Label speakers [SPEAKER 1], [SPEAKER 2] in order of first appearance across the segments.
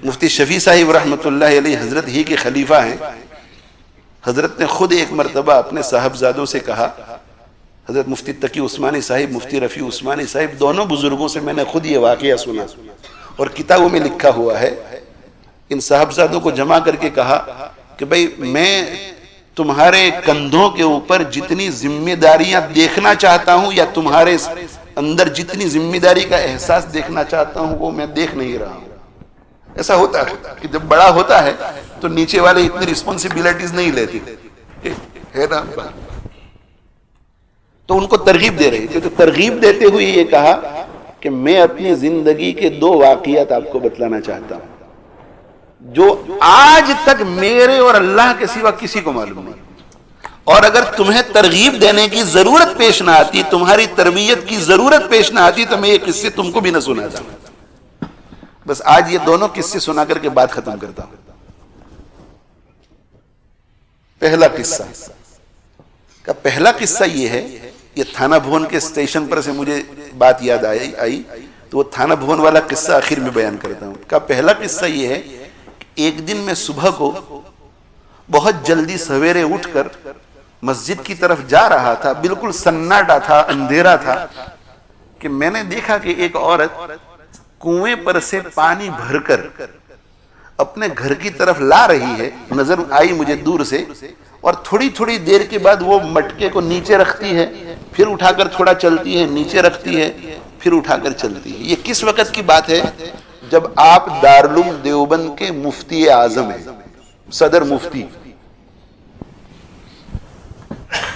[SPEAKER 1] مفتی شفیع صاحب رحمۃ اللہ علیہ حضرت ہی کے خلیفہ ہیں. حضرت نے خود ایک مرتبہ اپنے صاحبزادوں سے کہا، حضرت مفتی تقی عثمانی صاحب، مفتی رفیع عثمانی صاحب، دونوں بزرگوں سے میں نے خود یہ واقعہ سنا اور کتابوں میں لکھا ہوا ہے. ان صاحبزادوں کو جمع کر کے کہا کہ بھئی میں تمہارے کندھوں کے اوپر جتنی ذمہ داریاں دیکھنا چاہتا ہوں یا تمہارے اندر جتنی ذمہ داری کا احساس دیکھنا چاہتا ہوں وہ میں دیکھ نہیں رہا ہوں. ایسا ہوتا ہے کہ جب بڑا ہوتا ہے تو نیچے والے اتنی رسپانسبلٹیز نہیں لیتے ہے نا. تو ان کو ترغیب دے رہی تھی. تو ترغیب دیتے ہوئے یہ کہا کہ میں اپنی زندگی کے 2 واقعات آپ کو بتلانا چاہتا ہوں جو آج تک میرے اور اللہ کے سوا کسی کو معلوم نہیں. اور اگر تمہیں ترغیب دینے کی ضرورت پیش نہ آتی، تمہاری تربیت کی ضرورت پیش نہ آتی تو میں یہ قصے تم کو بھی نہ سناتا. بس آج یہ دونوں قصے سنا کر کے بات ختم کرتا ہوں. پہلا قصہ یہ ہے، یہ تھانہ بھون کے اسٹیشن پر سے مجھے بات یاد آئی تو وہ تھانہ بھون والا قصہ آخر میں بیان کرتا ہوں. پہلا قصہ یہ ہے کہ ایک دن میں صبح کو بہت جلدی سویرے اٹھ کر مسجد کی طرف جا رہا تھا. بالکل سناٹا تھا، اندھیرا تھا کہ میں نے دیکھا کہ ایک عورت کنویں پر سے پانی بھر کر اپنے گھر کی طرف لا رہی ہے. نظر آئی مجھے دور سے، اور تھوڑی تھوڑی دیر کے بعد وہ مٹکے کو نیچے رکھتی ہے، پھر اٹھا کر تھوڑا چلتی ہے، نیچے رکھتی ہے، پھر اٹھا کر چلتی ہے. یہ کس وقت کی بات ہے؟ جب آپ دارالعلوم دیوبند کے مفتی اعظم ہیں، صدر مفتی.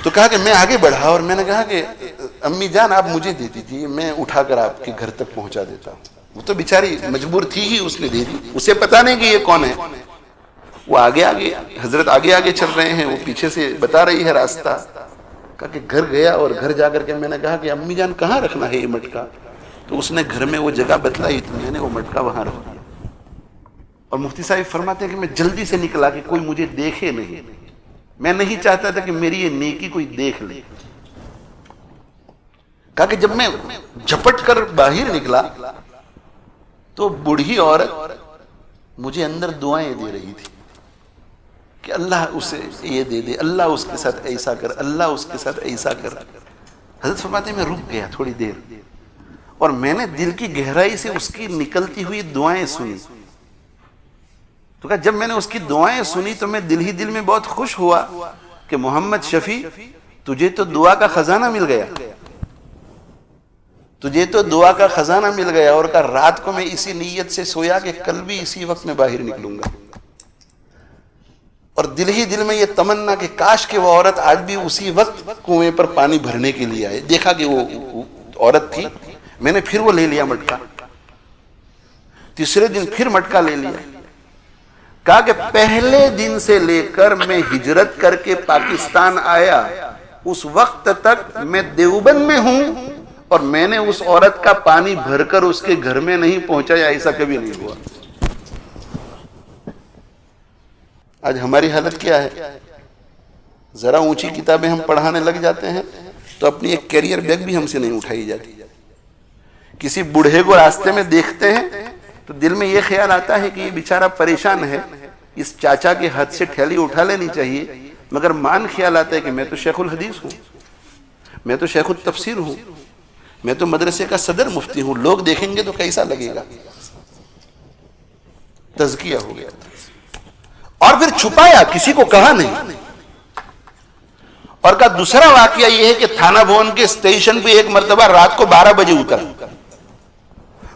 [SPEAKER 1] تو کہا کہ میں آگے بڑھا اور میں نے کہا کہ امی جان آپ مجھے دے دیجیے، میں اٹھا کر آپ کے گھر تک پہنچا دیتا ہوں. وہ تو بیچاری مجبور تھی ہی، اس نے دے دی. اسے پتا نہیں کہ یہ کون ہے. وہ آگے حضرت آگے چل رہے ہیں، وہ پیچھے سے بتا رہی ہے راستہ. کہا کہ گھر گیا اور گھر جا کر کے میں نے کہا کہ امی جان کہاں رکھنا ہے یہ مٹکا؟ تو اس نے گھر میں وہ جگہ بتلائی تو میں نے وہ مٹکا وہاں رکھ دیا. اور مفتی صاحب فرماتے ہیں کہ میں جلدی سے نکلا کہ کوئی مجھے دیکھے نہیں. میں نہیں چاہتا تھا کہ میری یہ نیکی کوئی دیکھ لے. کہا کہ جب میں جھپٹ کر باہر نکلا تو بوڑھی عورت مجھے اندر دعائیں دے رہی تھی کہ اللہ اسے یہ دے دے، اللہ اس کے ساتھ ایسا کر، اللہ اس کے ساتھ ایسا کر. حضرت فرماتے ہیں میں رک گیا تھوڑی دیر اور میں نے دل کی گہرائی سے اس کی نکلتی ہوئی دعائیں سنی. تو کہا جب میں نے اس کی دعائیں سنی تو میں دل ہی دل میں بہت خوش ہوا کہ محمد شفیع تجھے تو دعا کا خزانہ مل گیا، تجھے تو دعا کا خزانہ مل گیا. اور کہا رات کو میں اسی نیت سے سویا کہ کل بھی اسی وقت میں باہر نکلوں گا. اور دل ہی دل میں یہ تمنا کہ کاش کہ وہ عورت آج بھی اسی وقت کنویں پر پانی بھرنے کے لیے آئے. دیکھا کہ وہ عورت تھی. میں نے پھر وہ لے لیا مٹکا. تیسرے دن پھر مٹکا لے لیا. کہا کہ پہلے دن سے لے کر میں ہجرت کر کے پاکستان آیا اس وقت تک میں دیوبند میں ہوں اور میں نے اس عورت کا پانی بھر کر اس کے گھر میں نہیں پہنچایا. ایسا کبھی نہیں ہوا. آج ہماری حالت کیا ہے؟ ذرا اونچی کتابیں ہم پڑھانے لگ جاتے ہیں تو اپنی ایک کیریئر بیگ بھی ہم سے نہیں اٹھائی جاتی. کسی بوڑھے کو راستے میں دیکھتے ہیں تو دل میں یہ خیال آتا ہے کہ یہ بیچارہ پریشان ہے، اس چاچا کے ہاتھ سے تھیلی اٹھا لینی چاہیے. مگر مان خیال آتا ہے کہ میں تو شیخ الحدیث ہوں، میں تو شیخ التفسیر ہوں، میں تو مدرسے کا صدر مفتی ہوں. لوگ دیکھیں گے تو کیسا لگے گا؟ تزکیہ ہو گیا تھا. اور پھر چھپایا، کسی کو کہا نہیں. اور کا دوسرا واقعہ یہ ہے کہ تھانہ بھون کے اسٹیشن پہ ایک مرتبہ رات کو 12 بجے اترا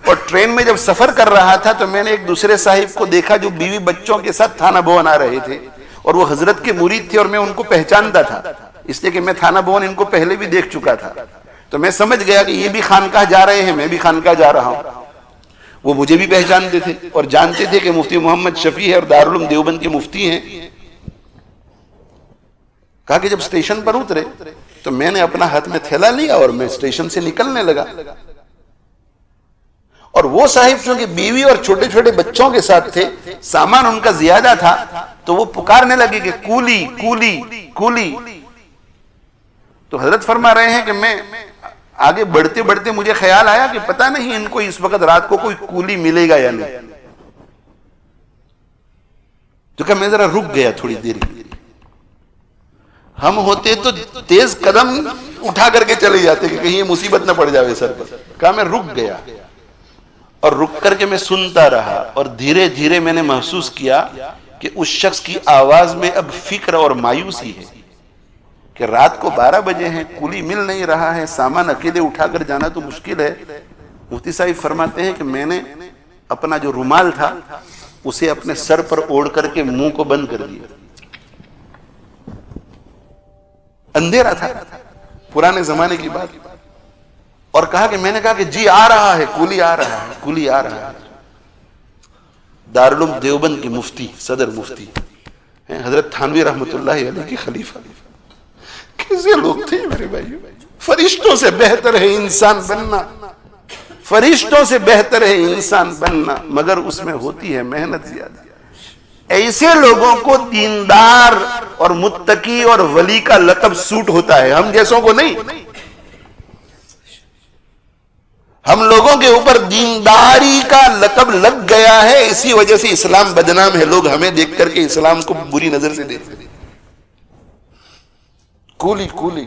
[SPEAKER 1] اور ٹرین میں جب سفر کر رہا تھا تو میں نے ایک دوسرے صاحب کو دیکھا جو بیوی بچوں کے ساتھ تھانہ بھون آ رہے تھے اور وہ حضرت کے مرید تھے اور میں ان کو پہچانتا تھا اس لیے کہ میں تھانہ بھون ان کو پہلے بھی دیکھ چکا تھا. تو میں سمجھ گیا کہ یہ بھی خانقاہ جا رہے ہیں، میں بھی خانقاہ جا رہا ہوں. وہ مجھے بھی پہچانتے تھے اور جانتے تھے کہ مفتی محمد شفیع ہے اور دارالعلوم دیوبند کے مفتی ہیں. کہا کہ جب اسٹیشن پر اترے تو میں نے اپنا ہاتھ میں تھیلا لیا اور میں اسٹیشن سے نکلنے لگا. اور وہ صاحب چونکہ بیوی اور چھوٹے چھوٹے بچوں کے ساتھ تھے، سامان ان کا زیادہ تھا، تو وہ پکارنے لگے کہ کولی کولی کولی. تو حضرت فرما رہے ہیں کہ میں آگے بڑھتے بڑھتے مجھے خیال آیا کہ پتہ نہیں ان کو اس وقت رات کو کوئی کولی ملے گا یا نہیں. تو کہا میں ذرا رک گیا تھوڑی دیر کے لیے. ہم ہوتے تو تیز قدم اٹھا کر کے چلے جاتے کہ کہیں یہ مصیبت نہ پڑ جاوے سر پر. کہا میں رک گیا اور رک کر کے میں سنتا رہا, اور دھیرے دھیرے میں نے محسوس کیا کہ اس شخص کی آواز میں اب فکر اور مایوسی ہے کہ رات کو 12 بجے ہیں, کولی مل نہیں رہا ہے, سامان اکیلے اٹھا کر جانا تو مشکل ہے. مفتی صاحب فرماتے ہیں کہ میں نے اپنا جو رومال تھا اسے اپنے سر پر اوڑھ کر کے منہ کو بند کر دیا. اندھیرا تھا, پرانے زمانے کی بات, اور کہا کہ میں نے کہا کہ جی آ رہا ہے, کولی آ رہا ہے, کولی آ رہا ہے. دارالعلوم دیوبند کے مفتی, صدر مفتی حضرت تھانوی رحمۃ اللہ علیہ کے خلیفہ. کیسے لوگ تھے میرے بھائیو. فرشتوں سے بہتر ہے انسان بننا, فرشتوں سے بہتر ہے انسان بننا, مگر اس میں ہوتی ہے محنت زیادہ. ایسے لوگوں کو دیندار اور متقی اور ولی کا لقب سوٹ ہوتا ہے, ہم جیسوں کو نہیں. ہم لوگوں کے اوپر دینداری کا لقب لگ گیا ہے, اسی وجہ سے اسلام بدنام ہے. لوگ ہمیں دیکھ کر کے اسلام کو بری نظر سے دیکھتے ہیں. کولی کولی.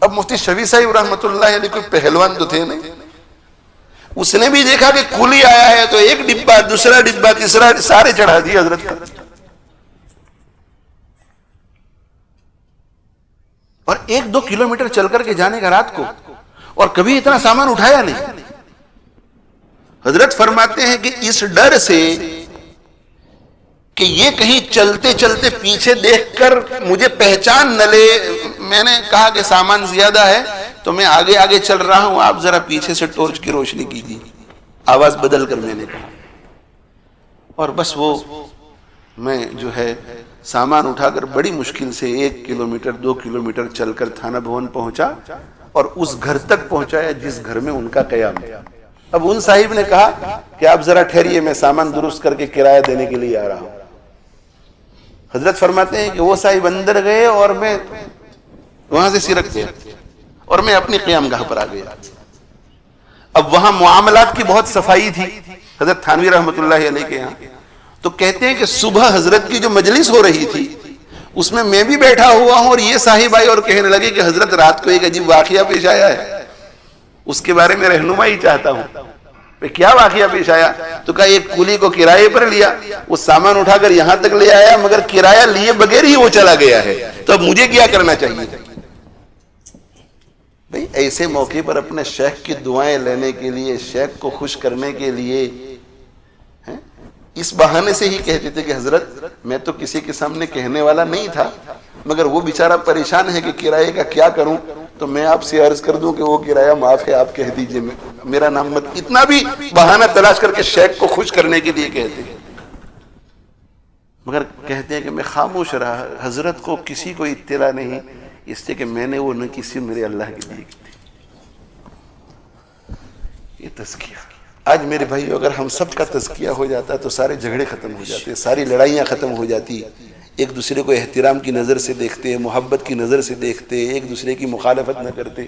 [SPEAKER 1] اب مفتی شفیع صاحب رحمۃ اللہ علیہ کوئی پہلوان تو تھے نہیں, اس نے بھی دیکھا کہ کولی آیا ہے تو ایک ڈبہ, دوسرا ڈبہ, تیسرا, سارے چڑھا دیے حضرت کا. اور 1-2 کلومیٹر چل کر کے جانے کا رات کو, اور کبھی اتنا سامان اٹھایا نہیں. حضرت فرماتے ہیں کہ اس ڈر سے کہ یہ کہیں چلتے چلتے پیچھے دیکھ کر مجھے پہچان نہ لے, میں نے کہا کہ سامان زیادہ ہے تو میں آگے آگے چل رہا ہوں, آپ ذرا پیچھے سے ٹورچ کی روشنی کیجیے. آواز بدل کر میں نے کہا, اور بس وہ میں جو ہے سامان اٹھا کر بڑی مشکل سے 1 کلومیٹر 2 کلومیٹر چل کر تھانہ بھون پہنچا, اور اس گھر تک پہنچایا جس گھر میں ان کا قیام ہے. اب ان صاحب نے کہا کہ آپ ذرا ٹھہریے, میں سامان درست کر کے کرایہ دینے کے لیے آ رہا ہوں. حضرت فرماتے ہیں کہ وہ صاحب اندر گئے اور میں وہاں سے سرک گیا, اور میں اپنی قیام گاہ پر آ گیا. اب وہاں معاملات کی بہت صفائی تھی حضرت تھانوی رحمۃ اللہ علیہ کے یہاں. تو کہتے ہیں کہ صبح حضرت کی جو مجلس ہو رہی تھی اس میں بھی بیٹھا ہوا ہوں, اور یہ صاحب آئے اور کہنے لگے کہ حضرت رات کو ایک عجیب واقعہ پیش آیا ہے, اس کے بارے میں رہنمائی چاہتا ہوں. کیا واقعہ پیش آیا؟ تو کہا ایک کولی کو کرائے پر لیا, وہ سامان اٹھا کر یہاں تک لے آیا, مگر کرایہ لیے بغیر ہی وہ چلا گیا ہے. تو اب مجھے کیا کرنا چاہیے؟ بھئی ایسے موقع پر اپنے شیخ کی دعائیں لینے کے لیے, شیخ کو خوش کرنے کے لیے, اس بہانے سے ہی کہتے تھے کہ حضرت میں تو کسی کے سامنے کہنے والا نہیں تھا, مگر وہ بیچارہ پریشان ہے کہ کرائے کا کیا کروں, تو میں آپ سے عرض کر دوں کہ وہ کرایہ معاف ہے, آپ کہہ دیجئے, میرا نام مت. اتنا بھی بہانہ تلاش کر کے شیخ کو خوش کرنے کے لیے کہتے ہیں. مگر کہتے ہیں کہ میں خاموش رہا, حضرت کو کسی کو اطلاع نہیں, اس سے کہ میں نے وہ نہ کسی میرے اللہ کے لیے کی تھی. یہ تزکیہ. آج میرے بھائی اگر ہم سب کا تزکیہ ہو جاتا تو سارے جھگڑے ختم ہو جاتے, ساری لڑائیاں ختم ہو جاتی. ایک دوسرے کو احترام کی نظر سے دیکھتے, محبت کی نظر سے دیکھتے, ایک دوسرے کی مخالفت نہ کرتے.